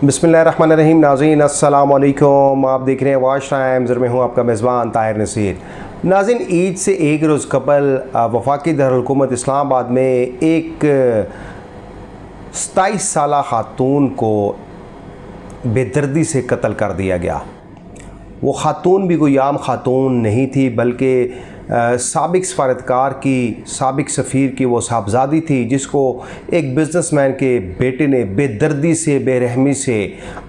बिस्मिल्लाहिर्रहमानिर्रहीम। नाज़रीन अस्सलाम वालेकुम। आप देख रहे हैं वाच टाइम्स और मैं हूं आपका मेज़बान ताहिर नसीर। नाज़रीन, ईद से एक रोज़ कबल वफाकी दारुल-हुकूमत इस्लामाबाद में एक 27 साला खातून को बेदर्दी से कत्ल कर दिया गया। वो खातून भी कोई आम खातून नहीं थी, बल्कि साबिक सफारतकार की, साबिक सफ़ीर की वो साहबजादी थी, जिसको एक बिज़नेसमैन के बेटे ने बेदर्दी से, बेरहमी से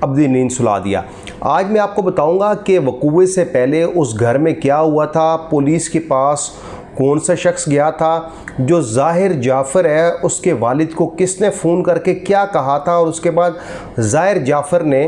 अब्दी नींद सुला दिया। आज मैं आपको बताऊंगा कि वक़ूए से पहले उस घर में क्या हुआ था, पुलिस के पास कौन सा शख्स गया था, जो ज़ाहिर जाफ़र है उसके वालिद को किसने फ़ोन करके क्या कहा था, और उसके बाद ज़ाहिर जाफ़र ने,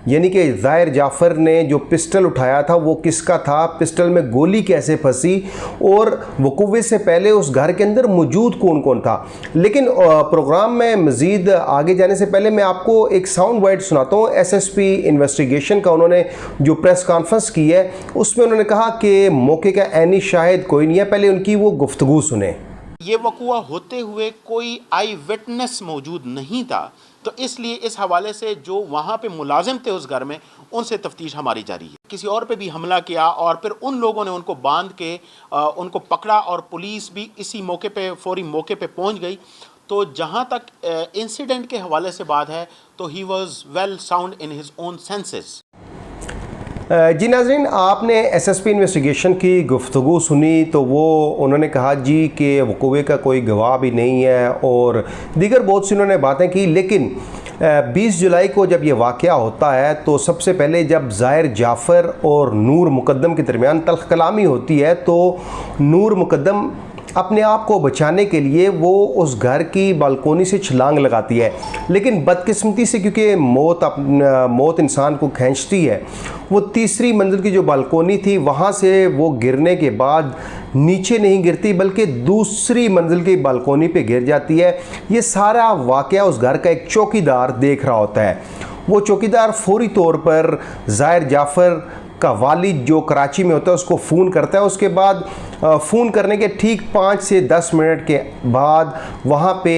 यानी कि ज़ाहिर जाफ़र ने जो पिस्टल उठाया था वो किसका था, पिस्टल में गोली कैसे फंसी, और वक़ूए से पहले उस घर के अंदर मौजूद कौन कौन था। लेकिन प्रोग्राम में मज़ीद आगे जाने से पहले मैं आपको एक साउंड बाइट सुनाता हूँ एसएसपी इन्वेस्टिगेशन का। उन्होंने जो प्रेस कॉन्फ्रेंस की है उसमें उन्होंने कहा कि मौके का ऐनी शाहिद कोई नहीं है। पहले उनकी वो गुफ्तगू सुने। ये वक़ूआ होते हुए कोई आई विटनेस मौजूद नहीं था, तो इसलिए इस हवाले से जो वहाँ पे मुलाजिम थे उस घर में, उनसे तफ्तीश हमारी जारी है। किसी और पे भी हमला किया और फिर उन लोगों ने उनको बांध के उनको पकड़ा, और पुलिस भी इसी मौके पे, फौरी मौके पे पहुँच गई। तो जहाँ तक इंसिडेंट के हवाले से बात है, तो he was well sound in his own senses. जी नाज़रीन, आपने एसएसपी इन्वेस्टिगेशन की गुफ्तगू सुनी तो वो उन्होंने कहा जी कि वक़ूए का कोई गवाह भी नहीं है, और दीगर बहुत सी उन्होंने बातें की। लेकिन 20 जुलाई को जब ये वाक़या होता है तो सबसे पहले जब ज़ाहिर जाफ़र और नूर मुक़द्दम के दरमियान तल्ख़ कलामी होती है, तो नूर मुक़द्दम अपने आप को बचाने के लिए वो उस घर की बालकोनी से छलांग लगाती है। लेकिन बदकिस्मती से, क्योंकि मौत इंसान को खींचती है, वो तीसरी मंजिल की जो बालकोनी थी वहाँ से वो गिरने के बाद नीचे नहीं गिरती, बल्कि दूसरी मंजिल की बालकोनी पे गिर जाती है। ये सारा वाक़या उस घर का एक चौकीदार देख रहा होता है। वो चौकीदार फौरी तौर पर ज़ाहिर जाफ़र का वालिद जो कराची में होता है उसको फ़ोन करता है। उसके बाद फ़ोन करने के ठीक 5 से 10 मिनट के बाद वहाँ पे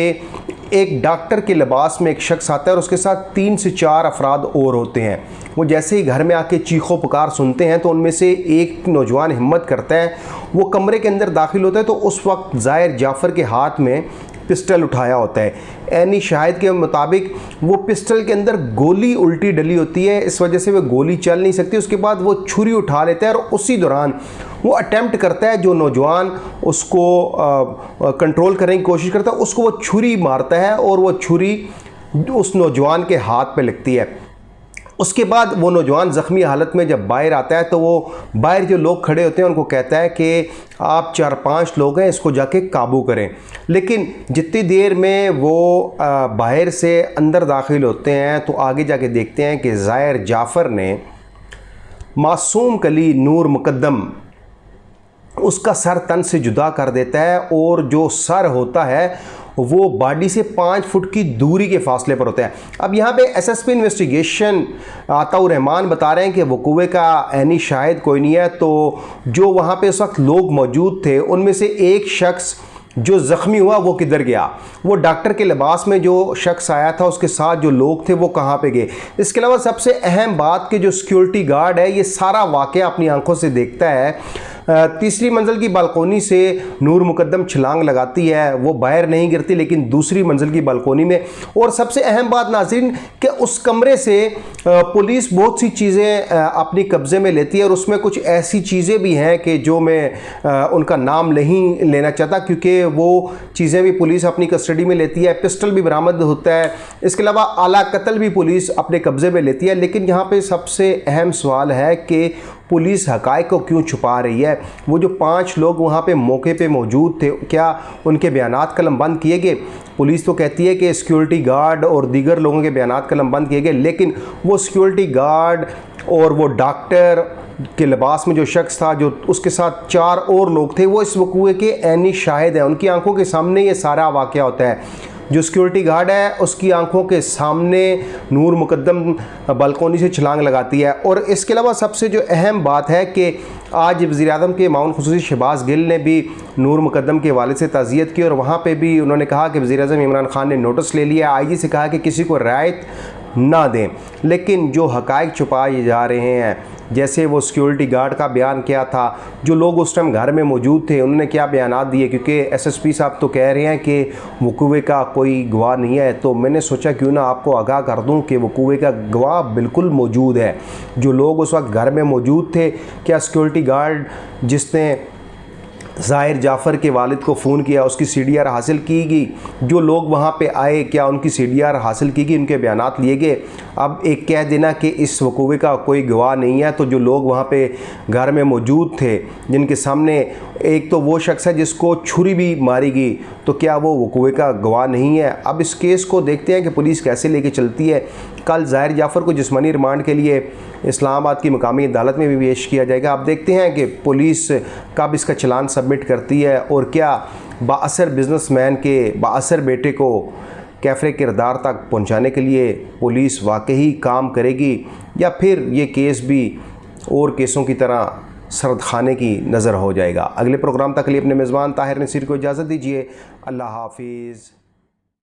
एक डॉक्टर के लिबास में एक शख्स आता है, और उसके साथ 3 से 4 अफराद और होते हैं। वो जैसे ही घर में आके चीखों पुकार सुनते हैं तो उनमें से एक नौजवान हिम्मत करता है, वो कमरे के अंदर दाखिल होता है। तो उस वक्त ज़ाहिर जाफ़र के हाथ में पिस्टल उठाया होता है। ऐनी शाहिद के मुताबिक वो पिस्टल के अंदर गोली उल्टी डली होती है, इस वजह से वो गोली चल नहीं सकती। उसके बाद वो छुरी उठा लेता है और उसी दौरान वो अटेम्प्ट करता है, जो नौजवान उसको कंट्रोल करने की कोशिश करता है उसको वो छुरी मारता है, और वो छुरी उस नौजवान के हाथ पे लगती है। उसके बाद वो नौजवान ज़ख्मी हालत में जब बाहर आता है तो वो बाहर जो लोग खड़े होते हैं उनको कहता है कि आप 4-5 लोग हैं, इसको जाके काबू करें। लेकिन जितनी देर में वो बाहर से अंदर दाखिल होते हैं तो आगे जाके देखते हैं कि ज़ाहिर जाफ़र ने मासूम कली नूर मुक़द्दम उसका सर तन से जुदा कर देता है, और जो सर होता है वो बॉडी से 5 फुट की दूरी के फासले पर होता है। अब यहाँ पे एसएसपी इन्वेस्टिगेशन अताउर रहमान बता रहे हैं कि वक़ूए का ऐनी शाहिद कोई नहीं है। तो जो वहाँ पे उस वक्त लोग मौजूद थे उनमें से एक शख्स जो ज़ख्मी हुआ वो किधर गया, वो डॉक्टर के लिबास में जो शख्स आया था उसके साथ जो लोग थे वो कहाँ पे गए। इसके अलावा सबसे अहम बात कि जो सिक्योरिटी गार्ड है ये सारा वाक़या अपनी आंखों से देखता है। तीसरी मंजिल की बालकोनी से नूर मुक़द्दम छलांग लगाती है, वो बाहर नहीं गिरती लेकिन दूसरी मंजिल की बालकोनी में। और सबसे अहम बात नाज़रीन कि उस कमरे से पुलिस बहुत सी चीज़ें अपनी कब्ज़े में लेती है, और उसमें कुछ ऐसी चीज़ें भी हैं कि जो मैं उनका नाम नहीं लेना चाहता, क्योंकि वो चीज़ें भी पुलिस अपनी कस्टडी में लेती है। पिस्टल भी बरामद होता है। इसके अलावा आला कत्ल भी पुलिस अपने कब्ज़े में लेती है। लेकिन यहाँ पे सबसे अहम सवाल है कि पुलिस हक़ाइक़ को क्यों छुपा रही है। वो जो 5 लोग वहाँ पे मौके पे मौजूद थे, क्या उनके बयानात कलमबंद किए गए? पुलिस तो कहती है कि सिक्योरिटी गार्ड और दीगर लोगों के बयानात कलमबंद किए गए, लेकिन वो सिक्योरिटी गार्ड और वो डॉक्टर के लिबास में जो शख्स था, जो उसके साथ 4 और लोग थे, वो इस वक़ूए के ऐनी शाहिद हैं। उनकी आंखों के सामने ये सारा वाक़या होता है। जो सिक्योरिटी गार्ड है उसकी आंखों के सामने नूर मुक़द्दम बालकोनी से छलांग लगाती है। और इसके अलावा सबसे जो अहम बात है कि आज वज़ीर-ए-आज़म के माउन खुसूसी शहबाज गिल ने भी नूर मुक़द्दम के वालिद से ताज़ियत की, और वहाँ पे भी उन्होंने कहा कि वज़ीर-ए-आज़म इमरान खान ने नोटिस ले लिया। आईजी से कहा कि किसी को रियायत ना दें। लेकिन जो हक़ाइक़ छुपाए जा रहे हैं, जैसे वो सिक्योरिटी गार्ड का बयान क्या था, जो लोग उस टाइम घर में मौजूद थे उन्होंने क्या बयानात दिए, क्योंकि एसएसपी साहब तो कह रहे हैं कि वकूवे का कोई गवाह नहीं है, तो मैंने सोचा क्यों ना आपको आगाह कर दूं कि वकूवे का गवाह बिल्कुल मौजूद है। जो लोग उस वक्त घर में मौजूद थे, क्या सिक्योरिटी गार्ड जिसने ज़ाहिर जाफ़र के वालिद को फ़ोन किया उसकी सीडीआर हासिल की गई, जो लोग वहाँ पे आए क्या उनकी सीडीआर हासिल की गई, उनके बयानात लिए गए। अब एक कह देना कि इस वकूवे का कोई गवाह नहीं है, तो जो लोग वहाँ पे घर में मौजूद थे जिनके सामने एक तो वो शख्स है जिसको छुरी भी मारी गई, तो क्या वो वकूवे का गवाह नहीं है। अब इस केस को देखते हैं कि पुलिस कैसे लेके चलती है। कल ज़ाहिर जाफ़र को जिस्मानी रिमांड के लिए इस्लामाबाद की मकामी अदालत में भी पेश किया जाएगा। अब देखते हैं कि पुलिस कब इसका चलान सबमिट करती है और क्या बाअसर बिजनेसमैन के बाअसर बेटे को कैफ़रे किरदार तक पहुंचाने के लिए पुलिस वाकई काम करेगी, या फिर ये केस भी और केसों की तरह सर्द खाने की नज़र हो जाएगा। अगले प्रोग्राम तक के लिए अपने मेज़बान ताहिर नसीर को इजाज़त दीजिए। अल्लाह हाफिज़।